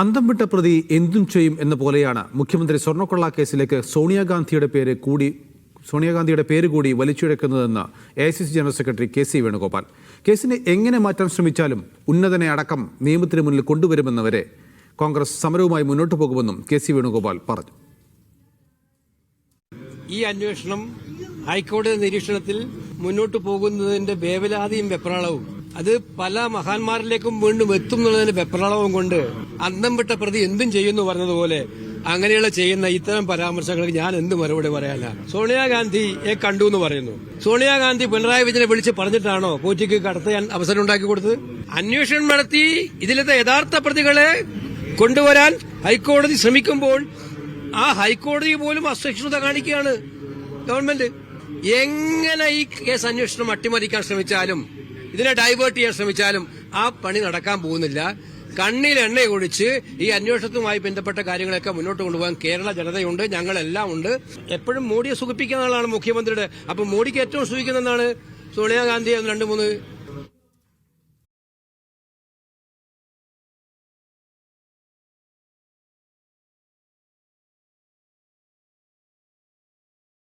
അന്തം വിട്ട പ്രതി എന്തും ചെയ്യും എന്ന പോലെയാണ് മുഖ്യമന്ത്രി സ്വർണ്ണക്കൊള്ള കേസിലേക്ക് സോണിയാഗാന്ധിയുടെ പേര് കൂടി വലിച്ചിഴക്കുന്നതെന്ന് AICC general secretary KC Venugopal. കേസിനെ എങ്ങനെ മാറ്റാൻ ശ്രമിച്ചാലും ഉന്നതനെ അടക്കം നിയമത്തിന് മുന്നിൽ കൊണ്ടുവരുമെന്നവരെ കോൺഗ്രസ് സമരവുമായി മുന്നോട്ടു പോകുമെന്നും KC വേണുഗോപാൽ പറഞ്ഞു. ഈ അന്വേഷണം ഹൈക്കോടതി നിരീക്ഷണത്തിൽ മുന്നോട്ടു പോകുന്നതിന്റെ വേവലാതിയും വെപ്രാളവും അത് പല മഹാന്മാരിലേക്കും വീണ്ടും എത്തും എന്നുള്ളതിന്റെ വെപ്രാളവും കൊണ്ട് അന്തം വിട്ട പ്രതി എന്തും ചെയ്യുന്നു പറഞ്ഞതുപോലെ അങ്ങനെയുള്ള ചെയ്യുന്ന ഇത്തരം പരാമർശങ്ങൾക്ക് ഞാൻ എന്ത് മറുപടി പറയാനാ? സോണിയാഗാന്ധിയെ കണ്ടു എന്ന് പറയുന്നു. സോണിയാഗാന്ധി പിണറായി വിജയനെ വിളിച്ച് പറഞ്ഞിട്ടാണോ പോറ്റിക്ക് കടത്താൻ അവസരം ഉണ്ടാക്കി കൊടുത്തത്? അന്വേഷണം നടത്തി ഇതിലത്തെ യഥാർത്ഥ പ്രതികളെ കൊണ്ടുവരാൻ ഹൈക്കോടതി ശ്രമിക്കുമ്പോൾ ആ ഹൈക്കോടതി പോലും അസഹിഷ്ണുത കാണിക്കുകയാണ് ഗവൺമെന്റ്. എങ്ങനെ ഈ കേസ് അന്വേഷണം അട്ടിമറിക്കാൻ ശ്രമിച്ചാലും ഇതിനെ ഡൈവേർട്ട് ചെയ്യാൻ ശ്രമിച്ചാലും ആ പണി നടക്കാൻ പോകുന്നില്ല. കണ്ണിൽ എണ്ണ ഒഴിച്ച് ഈ അന്വേഷണവുമായി ബന്ധപ്പെട്ട കാര്യങ്ങളൊക്കെ മുന്നോട്ട് കൊണ്ടുപോകാൻ കേരള ജനതയുണ്ട്, ഞങ്ങളെല്ലാം ഉണ്ട്. എപ്പോഴും മോഡിയെ സുഖിപ്പിക്കുന്ന ആളാണ് മുഖ്യമന്ത്രിയുടെ. അപ്പൊ മോഡിക്ക് ഏറ്റവും സുഖിക്കുന്നതാണ് സോണിയാഗാന്ധിയെ 2-3